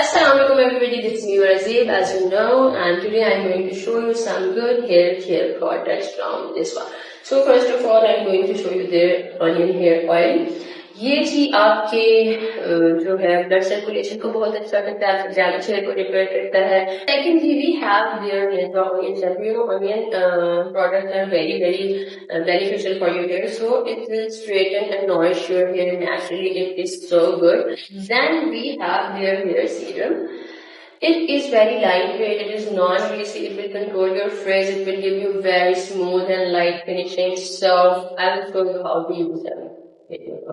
Assalamualaikum everybody, this is me Razib as you know, and today I'm going to show you some good hair care products from this one. So first of all I'm going to show you the onion hair oil. ये जी आपके जो है blood circulation को बहुत अच्छा करता है, आपके ज़्यादा हेयर को रिपेयर करता है. Secondly, we have their onions. You know, onion products are very beneficial for your hair, so it will straighten and nourish your hair naturally. It is so good. Then we have their hair serum. It is very lightweight, it is non-greasy, it will control your frizz, it will give you very smooth and light finishing. So I will show you how to use them.